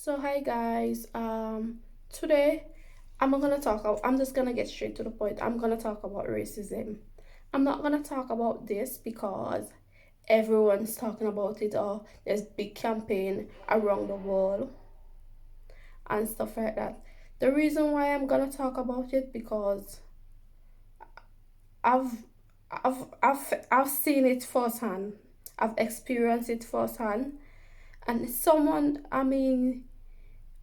So hi guys. Today I'm just gonna get straight to the point. I'm gonna talk about racism. I'm not gonna talk about this because everyone's talking about it or there's big campaign around the world and stuff like that. The reason why I'm gonna talk about it because I've I've seen it firsthand. I've experienced it firsthand. And someone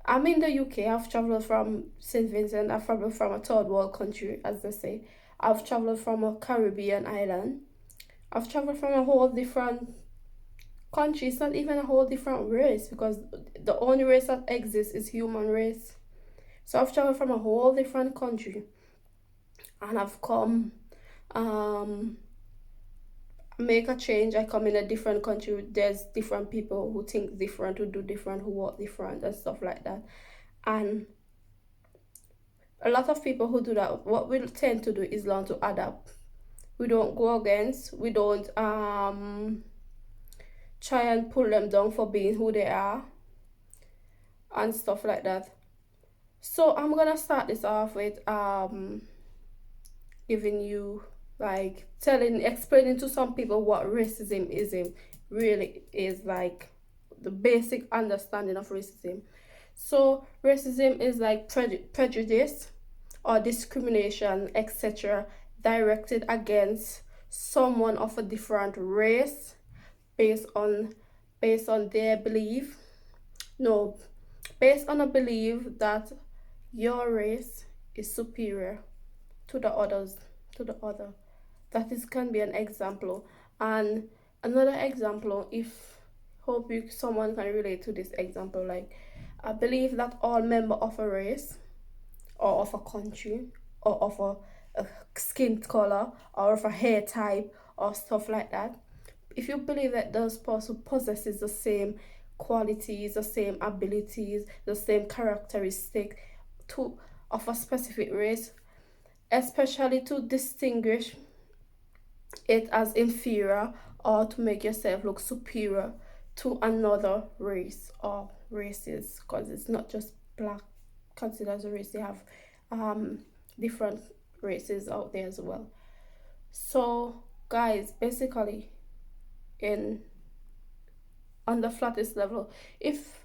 I'm in the UK. I've traveled from St. Vincent. I've traveled from a third world country, as they say. I've traveled from a Caribbean island. I've traveled from a whole different country. It's not even a whole different race because the only race that exists is human race. So I've traveled from a whole different country and I've come um make a change. I come in a different country. There's different people who think different, who do different, who walk different and stuff like that. And a lot of people who do that, what we tend to do is learn to adapt. We don't go against, we don't try and pull them down for being who they are and stuff like that. So I'm gonna start this off with giving you like telling explaining to some people what racism is really is, like the basic understanding of racism. So racism is like prejudice or discrimination, etc., directed against someone of a different race based on their belief. No, based on a belief that your race is superior to the others, to the other. That is can be an example. And another example, if hope you someone can relate to this example, like I believe that all member of a race or of a country or of a skin color or of a hair type or stuff like that, if you believe that those person possesses the same qualities, the same abilities, the same characteristic to of a specific race, especially to distinguish it as inferior or to make yourself look superior to another race or races, because it's not just black considered as a race. They have um different races out there as well. So guys, basically, in on the flattest level, if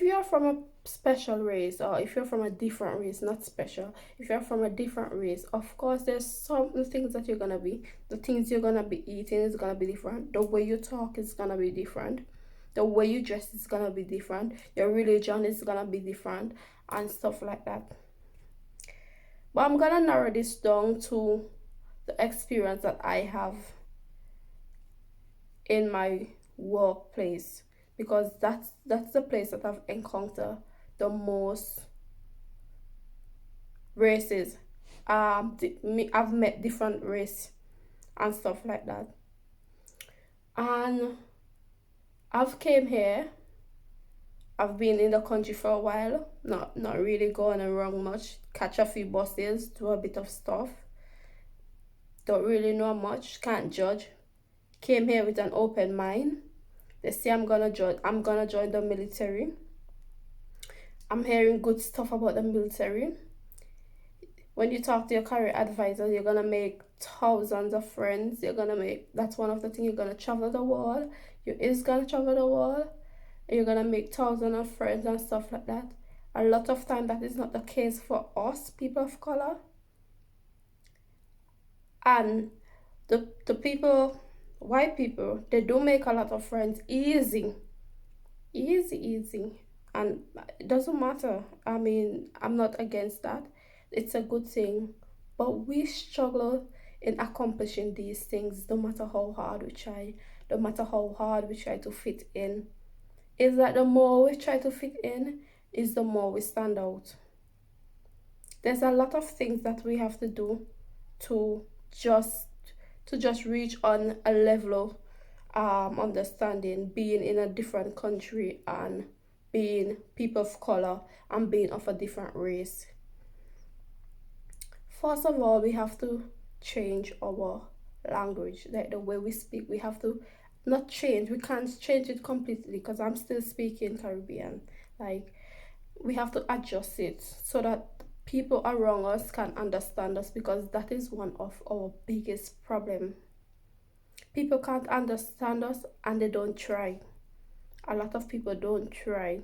you're from a special race or if you're from a different race, not special, if you're from a different race, of course there's some things that you're gonna be, the things you're gonna be eating is gonna be different, the way you talk is gonna be different, the way you dress is gonna be different, your religion is gonna be different and stuff like that. But I'm gonna narrow this down to the experience that I have in my workplace, because that's the place that I've encountered the most races. I've met different race and stuff like that, and I've came here. I've been in the country for a while, not really going around much. Catch a few buses, do a bit of stuff. Don't really know much. Can't judge. Came here with an open mind. They say I'm gonna join. I'm gonna join the military. I'm hearing good stuff about the military. When you talk to your career advisor, you're gonna make thousands of friends. You're gonna make, that's one of the things, you're gonna travel the world. You is gonna travel the world. And you're gonna make thousands of friends and stuff like that. A lot of time that is not the case for us people of color. And the people, white people, they do make a lot of friends easy, easy, and it doesn't matter. I mean, I'm not against that. It's a good thing, but we struggle in accomplishing these things no matter how hard we try, no matter how hard we try to fit in. Is that the more we try to fit in, is the more we stand out. There's a lot of things that we have to do to just reach on a level of understanding, being in a different country and being people of color and being of a different race. First of all, we have to change our language, like the way we speak. We have to not change, we can't change it completely because I'm still speaking Caribbean. Like we have to adjust it so that people around us can understand us, because that is one of our biggest problem. People can't understand us and they don't try. A lot of people don't try.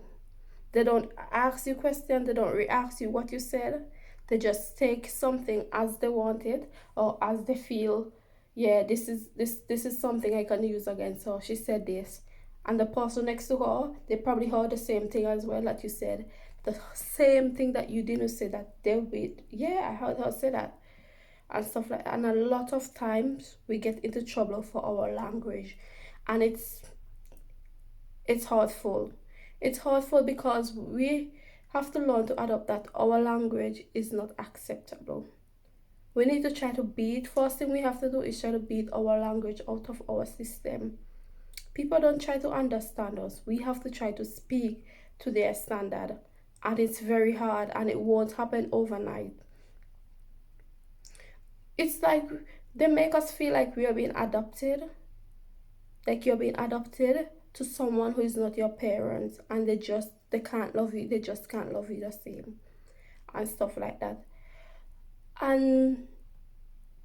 They don't ask you questions, they don't re-ask you what you said. They just take something as they want it, or as they feel, yeah, this is something I can use against her. She said this. And the person next to her, they probably heard the same thing as well that you said. The same thing that you didn't say, that they'll be, yeah, I heard her say that, and stuff like that. And a lot of times we get into trouble for our language, and it's hurtful. It's hurtful because we have to learn to adopt that our language is not acceptable. We need to try to beat. First thing we have to do is try to beat our language out of our system. People don't try to understand us. We have to try to speak to their standard. And it's very hard, and it won't happen overnight. It's like they make us feel like we are being adopted, like you're being adopted to someone who is not your parents, and they can't love you, they just can't love you the same, and stuff like that. And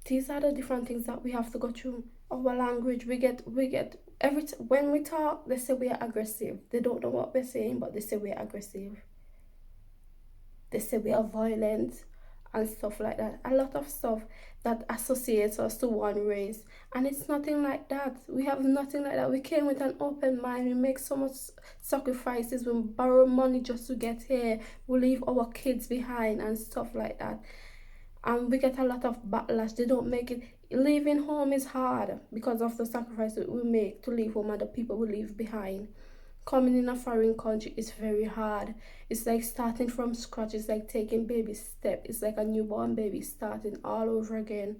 these are the different things that we have to go through. Our language, we get when we talk, they say we are aggressive. They don't know what we're saying, but they say we are aggressive. They say we are violent, and stuff like that. A lot of stuff that associates us to one race. And it's nothing like that. We have nothing like that. We came with an open mind. We make so much sacrifices. We borrow money just to get here. We leave our kids behind and stuff like that. And we get a lot of backlash. They don't make it. Leaving home is hard because of the sacrifice that we make to leave home and the people we leave behind. Coming in a foreign country is very hard. It's like starting from scratch. It's like taking baby steps. It's like a newborn baby starting all over again.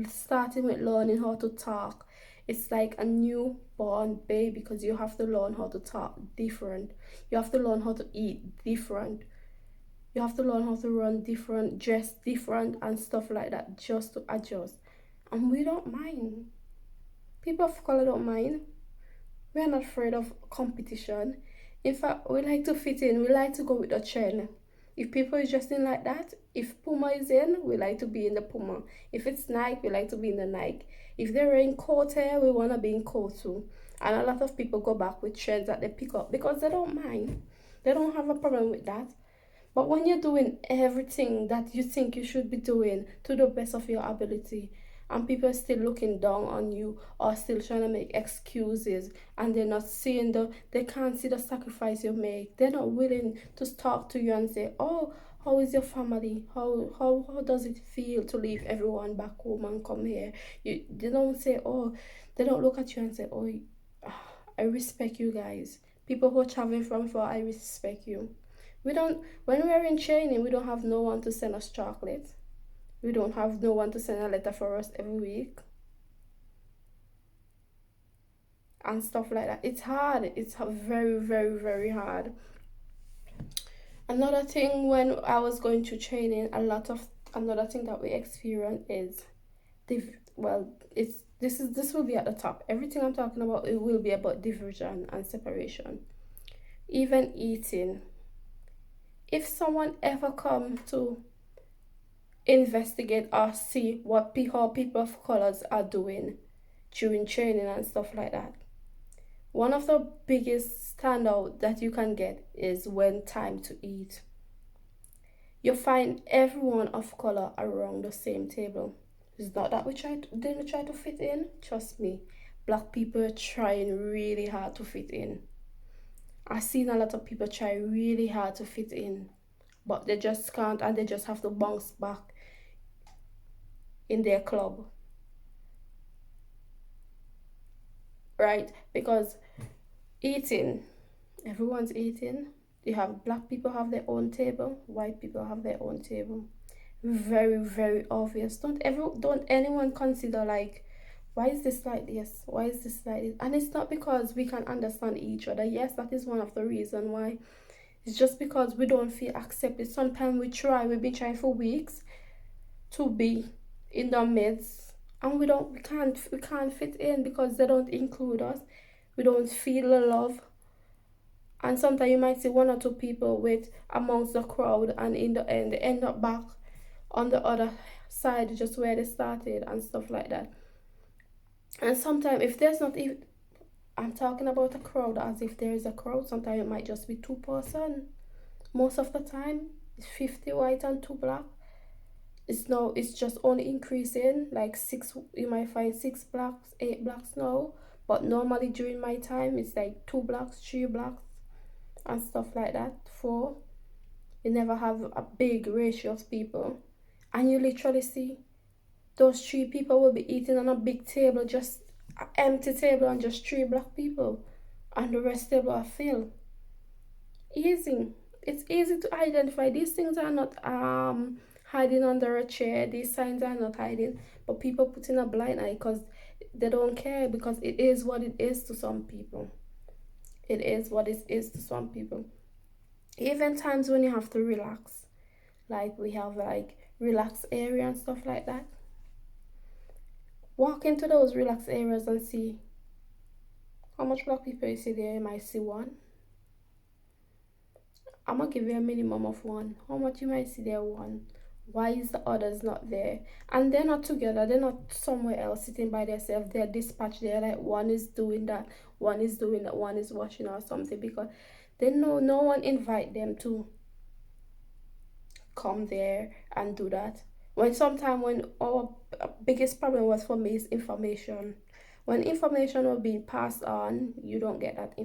Starting with learning how to talk. It's like a newborn baby, because you have to learn how to talk different. You have to learn how to eat different. You have to learn how to run different, dress different, and stuff like that, just to adjust. And we don't mind. People of color don't mind. We're not afraid of competition. In fact, we like to fit in. We like to go with the trend. If people is dressing like that, if Puma is in, we like to be in the Puma. If it's Nike, we like to be in the Nike. If they're in coat here, we want to be in coat too. And a lot of people go back with trends that they pick up because they don't mind. They don't have a problem with that. But when you're doing everything that you think you should be doing to the best of your ability, and people are still looking down on you, or still trying to make excuses, and they're not seeing they can't see the sacrifice you make. They're not willing to talk to you and say, oh, how is your family? How does it feel to leave everyone back home and come here? They don't say, oh, they don't look at you and say, oh, I respect you guys. People who are traveling from far, I respect you. We don't, when we're in training, we don't have no one to send us chocolate. We don't have no one to send a letter for us every week. And stuff like that. It's hard. It's very, very, very hard. Another thing, when I was going to training, another thing that we experience is well, this will be at the top. Everything I'm talking about, it will be about division and separation. Even eating. If someone ever come to investigate or see how people of colors are doing during training and stuff like that, one of the biggest standout that you can get is when time to eat. You find everyone of color around the same table. It's not that didn't try to fit in. Trust me, black people are trying really hard to fit in. I've seen a lot of people try really hard to fit in, but they just can't, and they just have to bounce back in their club, right? Because eating, everyone's eating. You have black people have their own table, white people have their own table. Very, very obvious. Don't anyone consider like, why is this like this? Why is this like this? And it's not because we can understand each other. Yes, that is one of the reasons why. It's just because we don't feel accepted. Sometimes we've been trying for weeks to be in the midst, and we can't fit in because they don't include us. We don't feel the love, And sometimes you might see one or two people with amongst the crowd, and in the end they end up back on the other side, just where they started and stuff like that. And sometimes if there's not even, I'm talking about a crowd as if there is a crowd, sometimes it might just be 2 person. Most of the time it's 50 white and 2 black. It's now, it's just only increasing, like 6, you might find 6 blacks, 8 blacks now, but normally during my time it's like 2 blacks, 3 blacks and stuff like that. 4, you never have a big ratio of people, and you literally see those 3 people will be eating on a big table, just an empty table, and just 3 black people, and the rest table are filled. Easy. It's easy to identify. These things are not hiding under a chair. These signs are not hiding, but people put in a blind eye because they don't care, because it is what it is to some people. It is what it is to some people. Even times when you have to relax, like we have like relax area and stuff like that. Walk into those relax areas and see how much black people you see there. You might see one. I'm gonna give you a minimum of one. How much you might see there? One. Why is the others not there? And they're not together. They're not somewhere else sitting by themselves. They're dispatched there. Like one is doing that, one is doing that, one is washing or something, because they know no one invite them to come there and do that. When sometimes when our biggest problem was for me is information. When information was being passed on, you don't get that.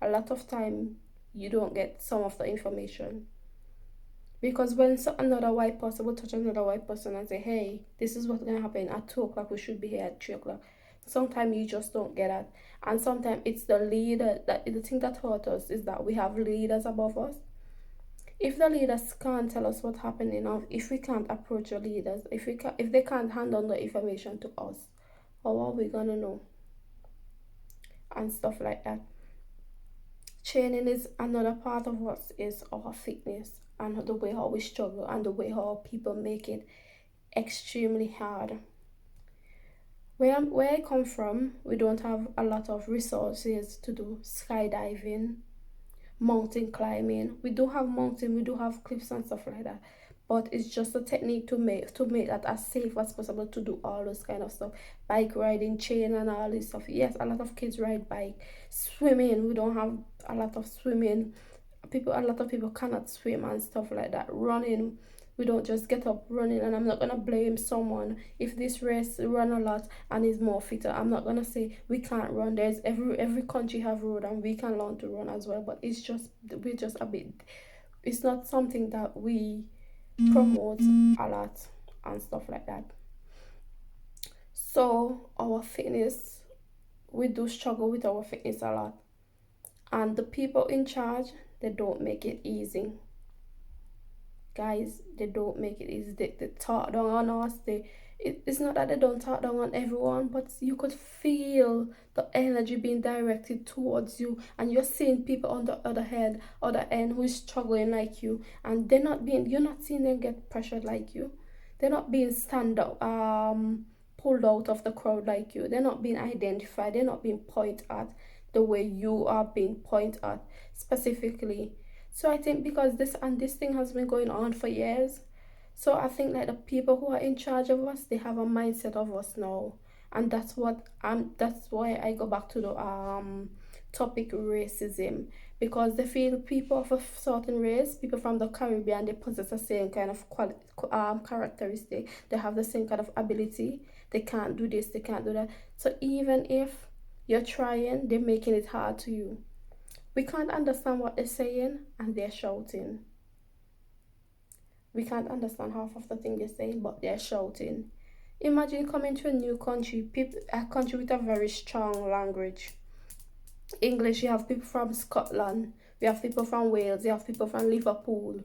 A lot of time you don't get some of the information, because when another white person will touch another white person and say, hey, this is what's going to happen at 2 o'clock, we should be here at 3 o'clock, sometimes you just don't get that. And sometimes it's the leader, that the thing that hurt us is that we have leaders above us. If the leaders can't tell us what's happening, or if we can't approach the leaders, if they can't hand on the information to us, how are we gonna know? And stuff like that. Training is another part of what is our fitness, and the way how we struggle, and the way how people make it extremely hard. Where I come from, we don't have a lot of resources to do skydiving, mountain climbing. We do have mountain, we do have cliffs and stuff like that, but it's just a technique to make that as safe as possible to do all those kind of stuff. Bike riding, chain and all this stuff. Yes, a lot of kids ride bike. Swimming, we don't have a lot of swimming. A lot of people cannot swim and stuff like that. Running, we don't just get up running. And I'm not gonna blame someone if this race run a lot and is more fitter. I'm not gonna say we can't run. There's every country have road, and we can learn to run as well, but it's just, we're just a bit, it's not something that we promote a lot and stuff like that. So our fitness, we do struggle with our fitness a lot, and the people in charge, they don't make it easy. Guys, they don't make it easy. They talk down on us. It's not that they don't talk down on everyone, but you could feel the energy being directed towards you, and you're seeing people on the other end who is struggling like you, and you're not seeing them get pressured like you. They're not being pulled out of the crowd like you. They're not being identified. They're not being pointed at the way you are being pointed at specifically. So I think because this thing has been going on for years, so I think that the people who are in charge of us, they have a mindset of us now, and that's why I go back to the topic racism, because they feel people of a certain race, people from the Caribbean, they possess the same kind of characteristic. They have the same kind of ability. They can't do this, they can't do that. So even if you're trying, they're making it hard to you. We can't understand what they're saying, and they're shouting. We can't understand half of the thing they're saying, but they're shouting. Imagine coming to a new country, a country with a very strong language. English, you have people from Scotland, we have people from Wales, you have people from Liverpool.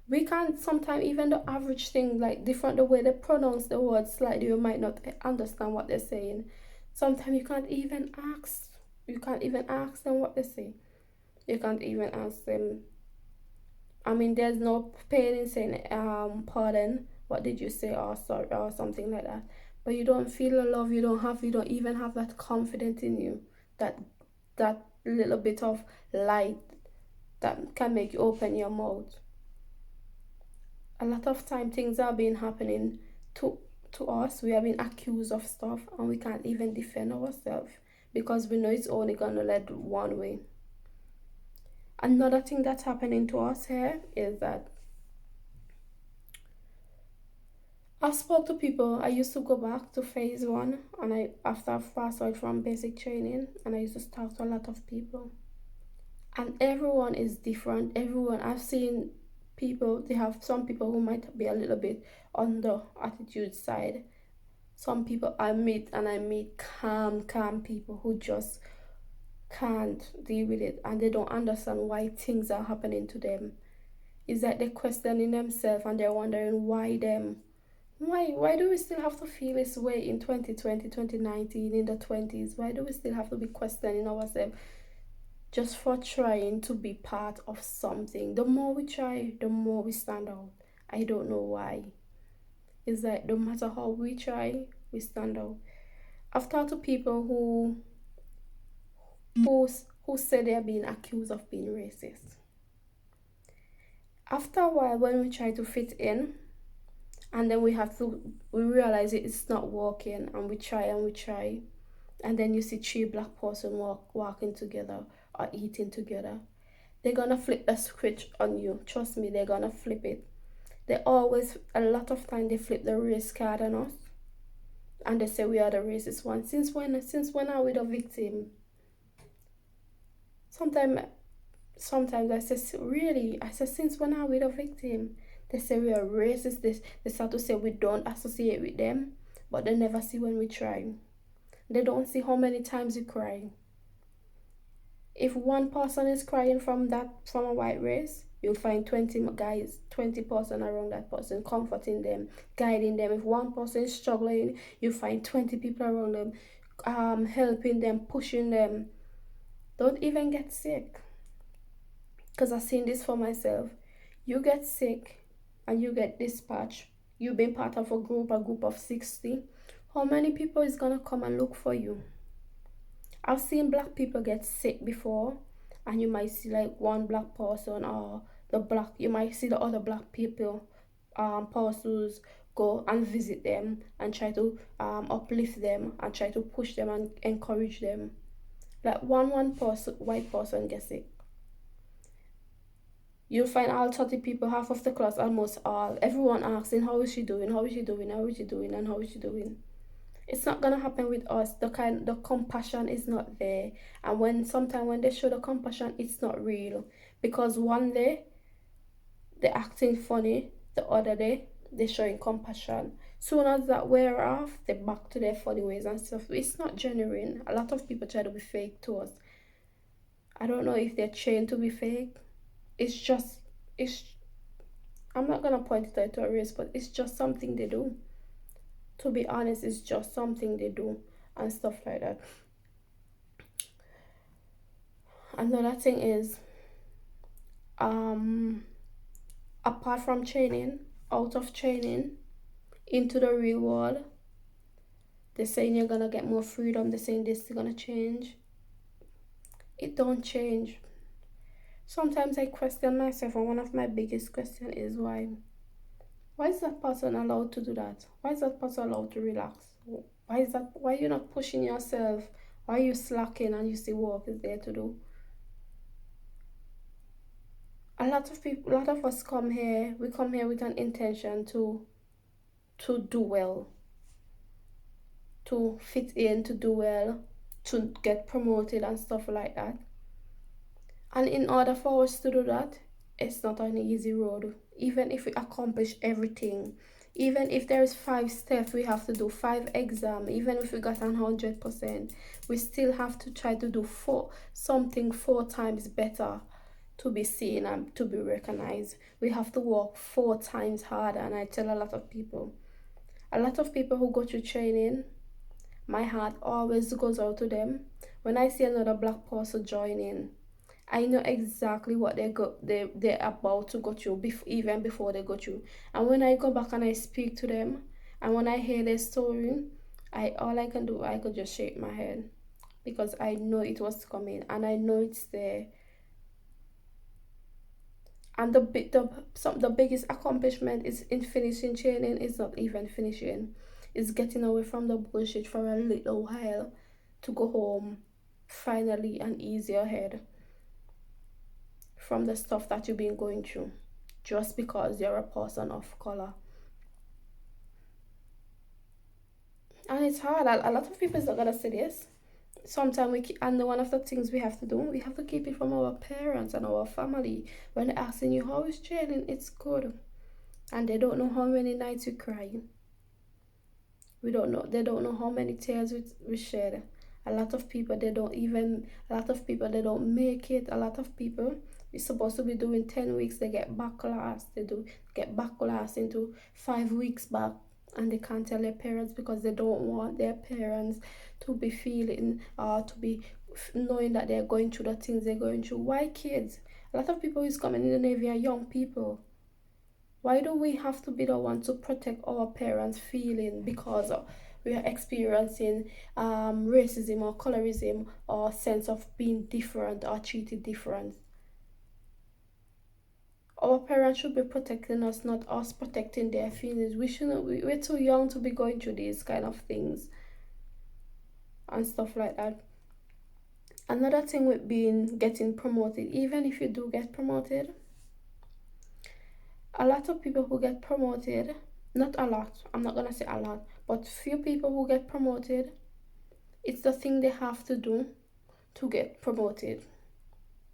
We can't, sometimes even the average thing, like different, the way they pronounce the words slightly, you might not understand what they're saying. Sometimes you can't even ask them what they say. You can't even ask them. I mean, there's no pain in saying pardon, what did you say, or sorry, or something like that. But you don't feel the love, you don't even have that confidence in you, that little bit of light that can make you open your mouth. A lot of time things are being happening to us. We are being accused of stuff and we can't even defend ourselves because we know it's only gonna lead one way. Another thing that's happening to us here is that I spoke to people. I used to go back to phase one, and after I fast out from basic training, and I used to talk to a lot of people, and everyone is different. Everyone I've seen people, they have some people who might be a little bit on the attitude side. Some people I meet, and I meet calm people who just can't deal with it, and they don't understand why things are happening to them. It's like they're questioning themselves and they're wondering why them. Why do we still have to feel this way in 2020, 2019, in the 20s? Why do we still have to be questioning ourselves just for trying to be part of something? The more we try, the more we stand out. I don't know why. It's like no matter how we try, we stand out. I've talked to people who say they're being accused of being racist. After a while, when we try to fit in, and then we realize it's not working, and we try, and then you see three black person walking together or eating together, they're gonna flip the switch on you. Trust me, they're gonna flip it. They always, a lot of time, they flip the race card on us, and they say we are the racist one. Since when are we the victim? Sometimes I say, really? I say, since when are we the victim? They say we are racist. They start to say we don't associate with them, but they never see when we try. They don't see how many times you cry. If one person is crying from a white race, you'll find 20 guys, 20% around that person, comforting them, guiding them. If one person is struggling, you find 20 people around them, helping them, pushing them. Don't even get sick. Because I've seen this for myself. You get sick and you get dispatched. You've been part of a group of 60. How many people is gonna come and look for you? I've seen black people get sick before, and you might see like one black person, or you might see the other black people, pastors go and visit them and try to uplift them and try to push them and encourage them. Like one person, white person gets sick, you'll find all 30 people, half of the class, almost all, everyone asking, how is she doing? How is she doing? How is she doing? And how is she doing? It's not gonna happen with us. The compassion is not there. And when they show the compassion, it's not real. Because one day they're acting funny, the other day they're showing compassion. Soon as that wear off, they're back to their funny ways and stuff. It's not genuine. A lot of people try to be fake to us. I don't know if they're trained to be fake. It's I'm not gonna point it out to a race, but it's just something they do. To be honest, it's just something they do and stuff like that. Another thing is, apart from training, out of training, into the real world, they're saying you're gonna get more freedom, they're saying this is gonna change. It don't change. Sometimes I question myself, and one of my biggest questions is why. Why is that person allowed to do that? Why is that person allowed to relax? Why are you not pushing yourself? Why are you slacking and you see work is there to do? A lot of us come here, we come here with an intention to do well, to fit in, to do well, to get promoted and stuff like that. And in order for us to do that, it's not an easy road. Even if we accomplish everything, even if there's 5 steps we have to do, 5 exams, even if we got 100%, we still have to try to do 4 times better to be seen and to be recognized. We have to work 4 times harder. And I tell a lot of people who go through training, my heart always goes out to them. When I see another black person joining, I know exactly what they're about to go through even before they go through. And when I go back and I speak to them, and when I hear their story, all I can do, I could just shake my head, because I know it was coming and I know it's there. And the biggest accomplishment is in finishing training is not even finishing. It's getting away from the bullshit for a little while to go home finally and ease your head from the stuff that you've been going through just because you're a person of color. And it's hard. A lot of people is not gonna say this. Sometimes and one of the things we have to do, we have to keep it from our parents and our family. When they're asking you how is training, it's good, and they don't know how many nights you cry. We don't know. They don't know how many tears we shed. A lot of people they don't even. A lot of people they don't make it. A lot of people we're supposed to be doing 10 weeks. They get backlash. They do get backlash into 5 weeks back, and they can't tell their parents because they don't want their parents to be feeling or to be knowing that they're going through the things they're going through. Why kids? A lot of people who's coming in the Navy are young people. Why do we have to be the one to protect our parents' feeling because we are experiencing racism or colorism or sense of being different or treated different? Our parents should be protecting us, not us protecting their feelings. We shouldn't. We're too young to be going through these kind of things and stuff like that. Another thing with being getting promoted, even if you do get promoted, a lot of people who get promoted, not a lot, I'm not gonna say a lot, but few people who get promoted, it's the thing they have to do to get promoted.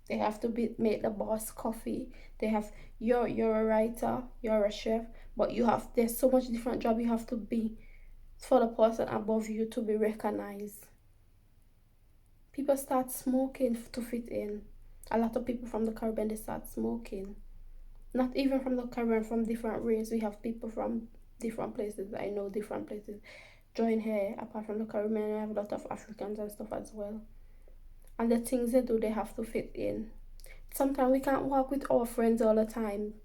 They have to make the boss coffee. They have you're a writer, you're a chef, but there's so much different job you have to be for the person above you to be recognized. People start smoking to fit in. A lot of people from the Caribbean they start smoking. Not even from the Caribbean, from different races. We have people from different places. I know different places join here. Apart from the Caribbean, I have a lot of Africans and stuff as well. And the things they do, they have to fit in. Sometimes we can't walk with our friends all the time.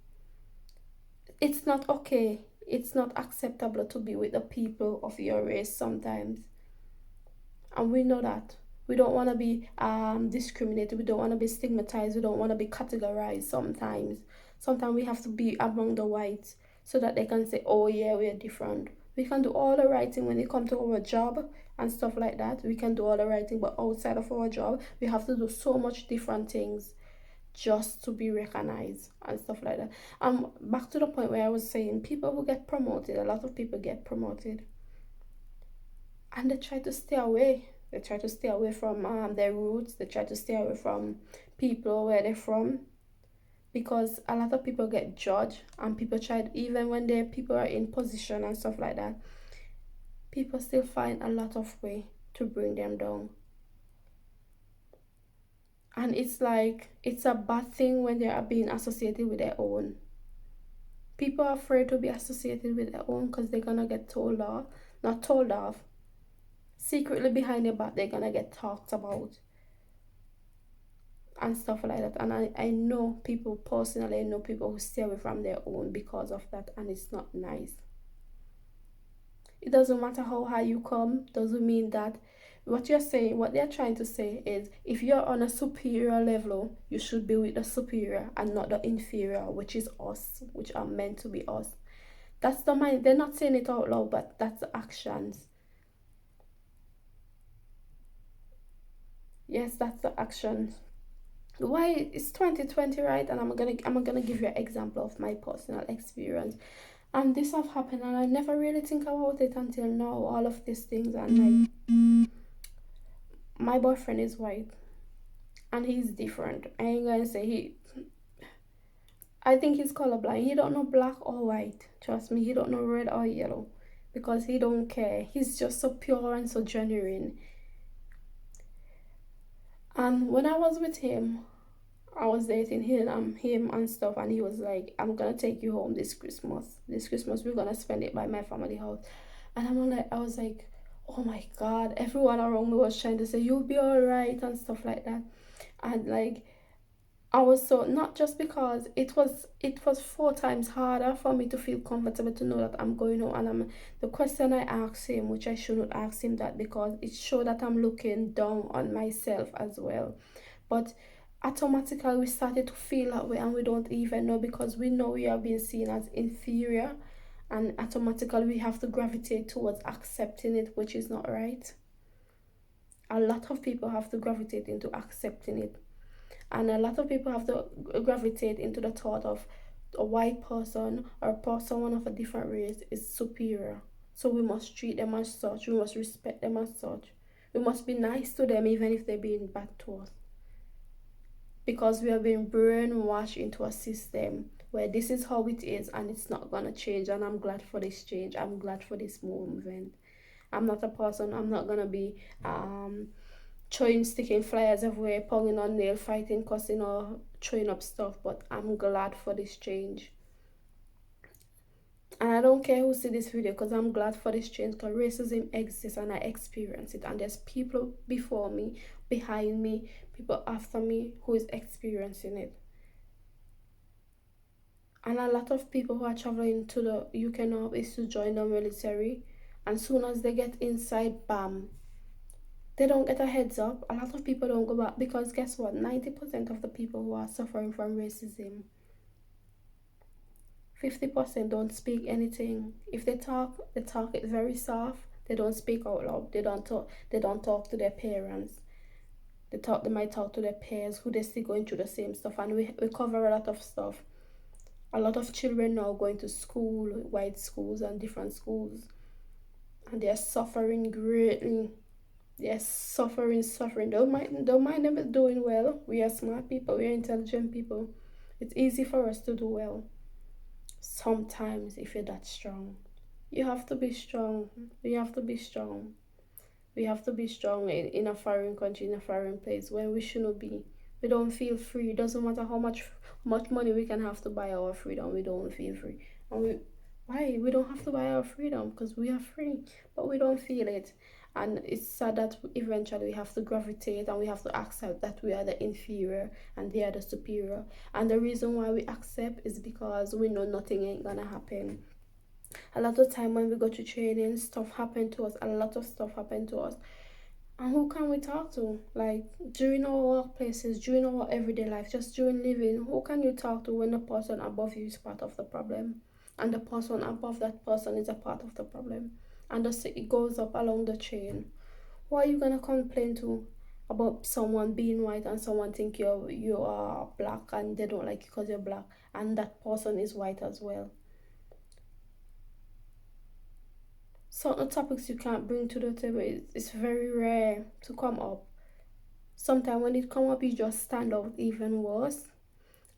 It's not okay. It's not acceptable to be with the people of your race sometimes. And we know that. We don't want to be discriminated. We don't want to be stigmatized. We don't want to be categorized sometimes. Sometimes we have to be among the whites so that they can say, oh yeah, we're different. We can do all the right thing when it comes to our job and stuff like that. We can do all the right thing, but outside of our job, we have to do so much different things just to be recognized and stuff like that. Back to the point where I was saying, people who get promoted, a lot of people get promoted, and they try to stay away. They try to stay away from their roots. They try to stay away from people where they're from, because a lot of people get judged, and people try, even when people are in position and stuff like that, people still find a lot of way to bring them down. And it's like it's a bad thing when they are being associated with their own. People are afraid to be associated with their own because they're gonna get told off, not told off, secretly behind their back they're gonna get talked about and stuff like that. And I know people personally, I know people who stay away from their own because of that, and it's not nice. It doesn't matter how high you come, doesn't mean that what you're saying, what they're trying to say is, if you're on a superior level, you should be with the superior and not the inferior, which is us, which are meant to be us. That's the mind. They're not saying it out loud, but that's the actions. Yes, that's the actions. Why it's 2020, right? And I'm gonna give you an example of my personal experience. And this have happened, and I never really think about it until now, all of these things. And like, my boyfriend is white and he's different. I ain't gonna say I think he's colorblind. He don't know black or white. Trust me, he don't know red or yellow, because he don't care. He's just so pure and so genuine. And when I was with him, I was dating him and stuff, and he was like, I'm gonna take you home this Christmas. This Christmas we're gonna spend it by my family house. And I was like, oh my god, everyone around me was trying to say you'll be alright and stuff like that. And like, I was so, not just because it was 4 times harder for me to feel comfortable to know that I'm going home. And the question I asked him, which I shouldn't ask him that, because it showed that I'm looking down on myself as well. But automatically we started to feel that way and we don't even know, because we know we are being seen as inferior, and automatically we have to gravitate towards accepting it, which is not right. A lot of people have to gravitate into accepting it, and a lot of people have to gravitate into the thought of a white person or someone of a different race is superior, so we must treat them as such, we must respect them as such, we must be nice to them even if they're being bad to us, because we have been brainwashed into a system where this is how it is and it's not gonna change. And I'm glad for this change, I'm glad for this movement. I'm not a person, I'm not gonna be throwing, sticking flyers everywhere, pounding on nail, fighting, cussing, or throwing up stuff, but I'm glad for this change. And I don't care who see this video, because I'm glad for this change, because racism exists and I experience it, and there's people before me, behind me, people after me who is experiencing it. And a lot of people who are traveling to the UK now is to join the military, and soon as they get inside, bam, they don't get a heads up. A lot of people don't go back, because guess what, 90% of the people who are suffering from racism, 50% don't speak anything. If they talk it very soft. They don't speak out loud. They don't talk to their parents. They might talk to their peers who they see going through the same stuff. And we cover a lot of stuff. A lot of children now going to school, white schools and different schools, and they're suffering greatly. They're suffering. Don't mind them doing well. We are smart people, we are intelligent people. It's easy for us to do well. Sometimes if you're that strong, you have to be strong. We have to be strong. We have to be strong in a foreign country, in a foreign place, when we shouldn't be. We don't feel free. It doesn't matter how much money we can have to buy our freedom, we don't feel free. And why? We don't have to buy our freedom, because we are free, but we don't feel it. And it's sad that eventually we have to gravitate and we have to accept that we are the inferior and they are the superior. And the reason why we accept is because we know nothing ain't gonna happen. A lot of time when we go to training, stuff happen to us. A lot of stuff happen to us. And who can we talk to? Like, during our workplaces, during our everyday life, just during living, who can you talk to when the person above you is part of the problem? And the person above that person is a part of the problem. And it goes up along the chain. Who are you gonna complain to about someone being white and someone think you are black and they don't like you because you're black, and that person is white as well? Certain topics you can't bring to the table. It's very rare to come up. Sometimes when it come up, you just stand out even worse.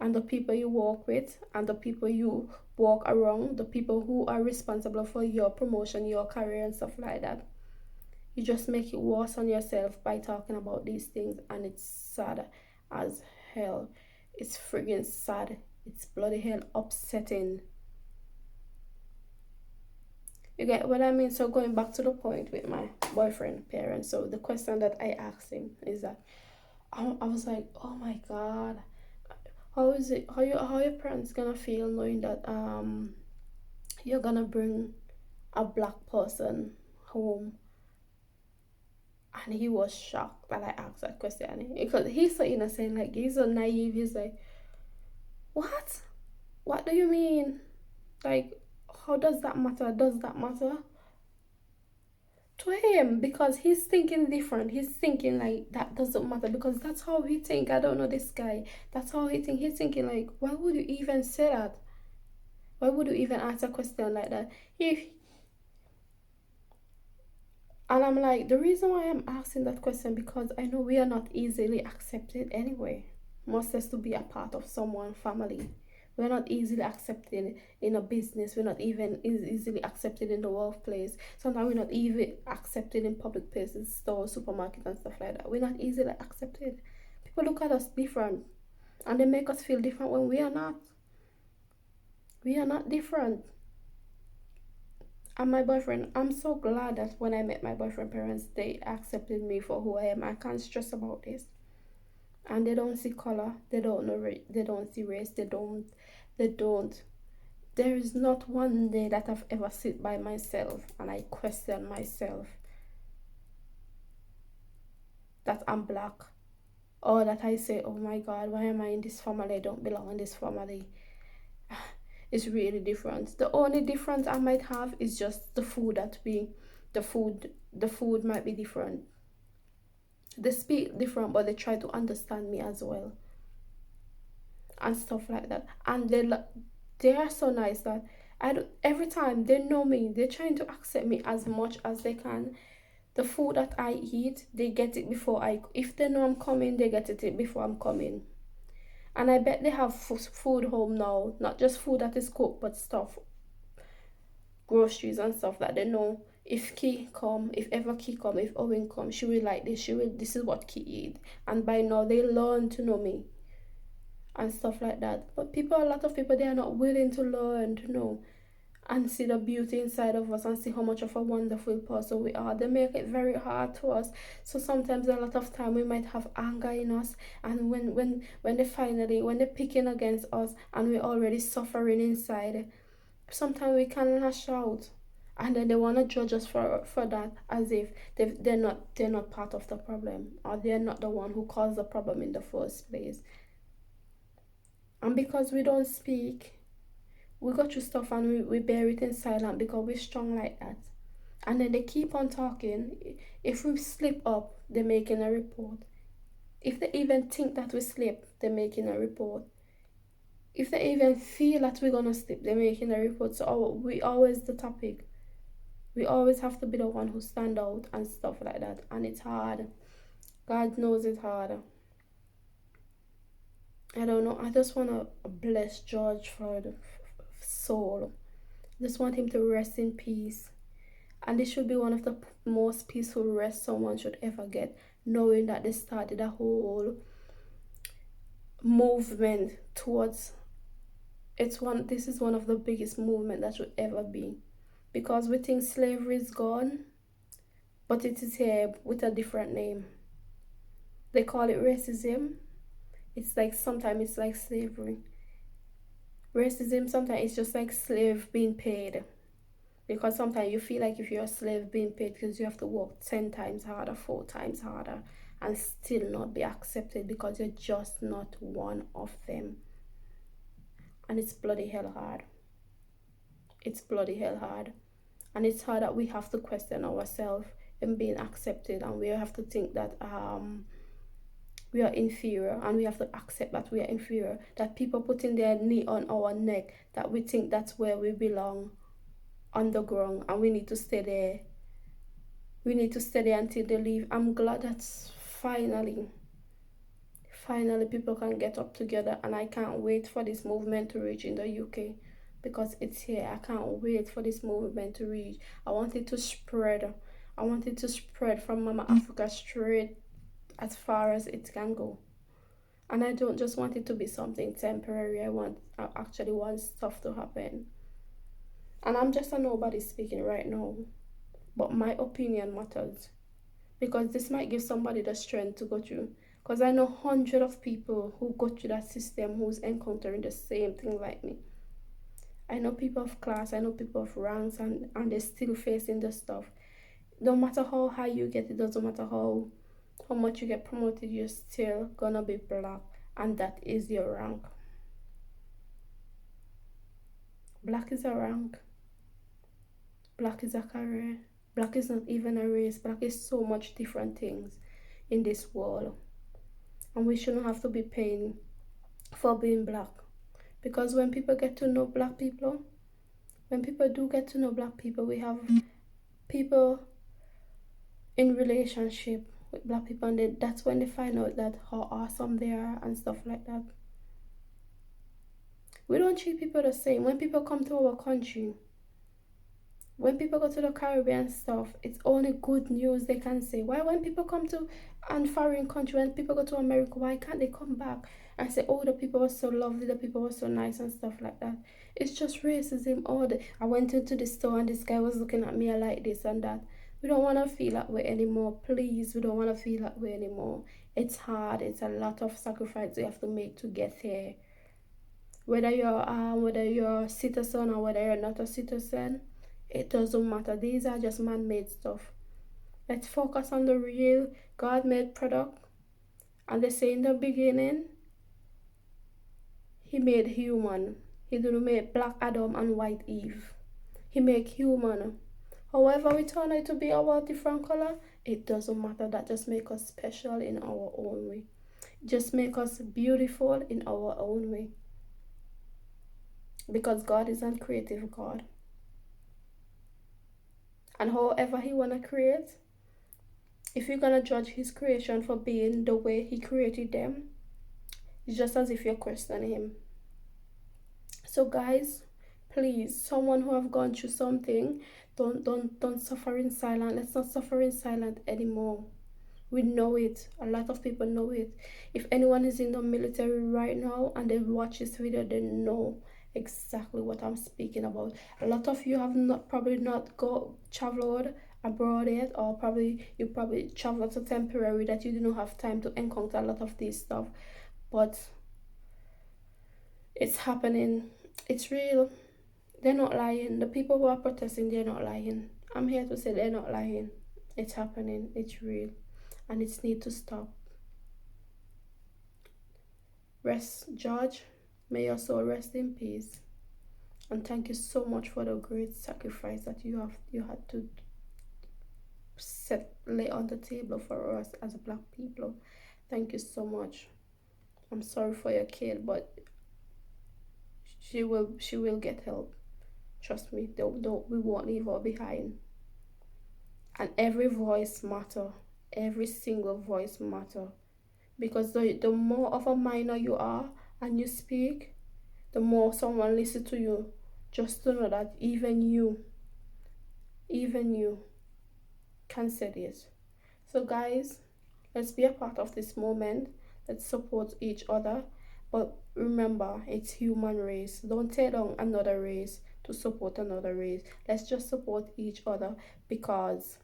And the people you walk with and the people you walk around, the people who are responsible for your promotion, your career and stuff like that, you just make it worse on yourself by talking about these things. And it's sad as hell. It's friggin' sad. It's bloody hell upsetting. You get what I mean? So going back to the point with my boyfriend parents, so the question that I asked him is that I was like, oh my god, how is it, how your parents gonna feel knowing that you're gonna bring a black person home? And he was shocked that I asked that question, because he's so innocent, like he's so naive. He's like, what do you mean? Like, how does that matter? Does that matter to him? Because he's thinking different. He's thinking like that doesn't matter, because that's how he think. I don't know this guy. That's how he think. He's thinking like, why would you even say that? Why would you even ask a question like that? And I'm like, the reason why I'm asking that question, because I know we are not easily accepted anyway. Most us to be a part of someone's family. We're not easily accepted in a business. We're not even easily accepted in the workplace. Sometimes we're not even accepted in public places, stores, supermarkets and stuff like that. We're not easily accepted. People look at us different, and they make us feel different when we are not. We are not different. And my boyfriend, I'm so glad that when I met my boyfriend parents, they accepted me for who I am. I can't stress about this. And they don't see color, they don't know race, they don't see race, they don't. There is not one day that I've ever sit by myself and I question myself that I'm black. or that I say, oh my God, why am I in this family? I don't belong in this family. It's really different. The only difference I might have is just the food the food might be different. They speak different, but they try to understand me as well, and stuff like that. And they are so nice that I don't, every time they know me, they're trying to accept me as much as they can. The food that I eat, they get it before if they know I'm coming, they get it before I'm coming. And I bet they have food home now, not just food that is cooked, but stuff, groceries and stuff that they know. If ever Key come, if Owen come, she will like this. This is what Key eat. And by now they learn to know me and stuff like that. But a lot of people, they are not willing to learn to know and see the beauty inside of us and see how much of a wonderful person we are. They make it very hard to us. So sometimes a lot of time we might have anger in us, and when they're picking against us and we're already suffering inside, sometimes we can lash out, and then they want to judge us for that, as if they're not part of the problem, or they're not the one who caused the problem in the first place. And because we don't speak, we go through stuff and we bear it in silence because we're strong like that. And then they keep on talking. If we slip up, they're making a report. If they even think that we slip, they're making a report. If they even feel that we're gonna slip, they're making a report. So we always the topic. We always have to be the one who stand out and stuff like that. And it's hard. God knows it's hard. I don't know. I just wanna bless George for the soul. I just want him to rest in peace. And this should be one of the most peaceful rest someone should ever get, knowing that they started a whole movement towards this is one of the biggest movement that should ever be, because we think slavery is gone, but it is here with a different name. They call it racism. It's like sometimes it's like slavery. Racism sometimes it's just like slave being paid, because sometimes you feel like if you're a slave being paid because you have to work 10 times harder, 4 times harder, and still not be accepted because you're just not one of them. And it's bloody hell hard. It's bloody hell hard. And it's hard that we have to question ourselves in being accepted, and we have to think that we are inferior, and we have to accept that we are inferior, that people putting their knee on our neck, that we think that's where we belong, underground, and we need to stay there. We need to stay there until they leave. I'm glad that finally people can get up together, and I can't wait for this movement to reach in the UK, because it's here. I can't wait for this movement to reach. I want it to spread. I want it to spread from Mama Africa straight as far as it can go. And I don't just want it to be something temporary. I actually want stuff to happen. And I'm just a nobody speaking right now, but my opinion matters, because this might give somebody the strength to go through. Because I know hundreds of people who go through that system who's encountering the same thing like me. I know people of class, I know people of ranks, and they're still facing the stuff. No matter how high you get, it doesn't matter how much you get promoted, you're still gonna be black, and that is your rank. Black is a rank. Black is a career. Black is not even a race. Black is so much different things in this world. And we shouldn't have to be paying for being black. Because when people get to know black people, when people do get to know black people, we have people in relationship with black people, and that's when they find out that how awesome they are and stuff like that. We don't treat people the same. When people come to our country, when people go to the Caribbean stuff, it's only good news they can say. Why when people come to a foreign country, when people go to America, why can't they come back and say, oh, the people were so lovely, the people were so nice and stuff like that? It's just racism. I went into the store and this guy was looking at me like this and that. We don't want to feel that way anymore. Please, we don't want to feel that way anymore. It's hard. It's a lot of sacrifice we have to make to get here. Whether you're a citizen or whether you're not a citizen, it doesn't matter. These are just man-made stuff. Let's focus on the real God-made product And they say in the beginning, he made human. He didn't make black Adam and white Eve. He made human. However we turn it to be our different color, it doesn't matter. That just make us special in our own way. Just make us beautiful in our own way. Because God is a creative God. And however he wanna create, if you're gonna judge his creation for being the way he created them, it's just as if you're questioning him. So guys, please, someone who have gone through something, don't suffer in silence. Let's not suffer in silence anymore. We know it. A lot of people know it. If anyone is in the military right now and they watch this video, they know exactly what I'm speaking about. A lot of you have probably not traveled abroad yet, or you probably traveled to temporary that you didn't have time to encounter a lot of this stuff. But it's happening. It's real. They're not lying. The people who are protesting, they're not lying. I'm here to say they're not lying. It's happening. It's real. And it's need to stop. Rest, George. May your soul rest in peace. And thank you so much for the great sacrifice that you had to lay on the table for us as black people. Thank you so much. I'm sorry for your kid, but she will get help. Trust me. We won't leave her behind. And every voice matter. Every single voice matter. Because the more of a minor you are and you speak, the more someone listens to you. Just to know that even you can say this. So guys, let's be a part of this moment. Let's support each other. But remember, it's human race. Don't tear down another race to support another race. Let's just support each other, because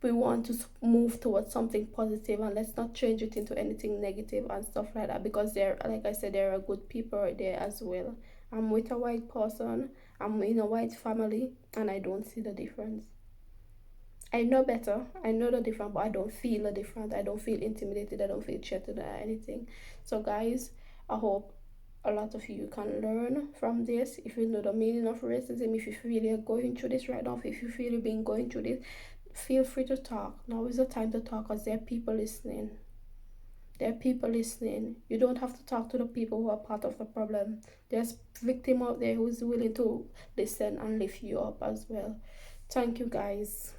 we want to move towards something positive, and let's not change it into anything negative and stuff like that, because like I said, there are good people there as well. I'm with a white person, I'm in a white family, and I don't see the difference. I know better, I know the difference, but I don't feel the difference. I don't feel intimidated, I don't feel threatened or anything. So guys, I hope a lot of you can learn from this. If you know the meaning of racism, if you feel you're going through this right now, if you feel you've been going through this, feel free to talk. Now is the time to talk, because there are people listening. There are people listening. You don't have to talk to the people who are part of the problem. There's victim out there who's willing to listen and lift you up as well. Thank you guys.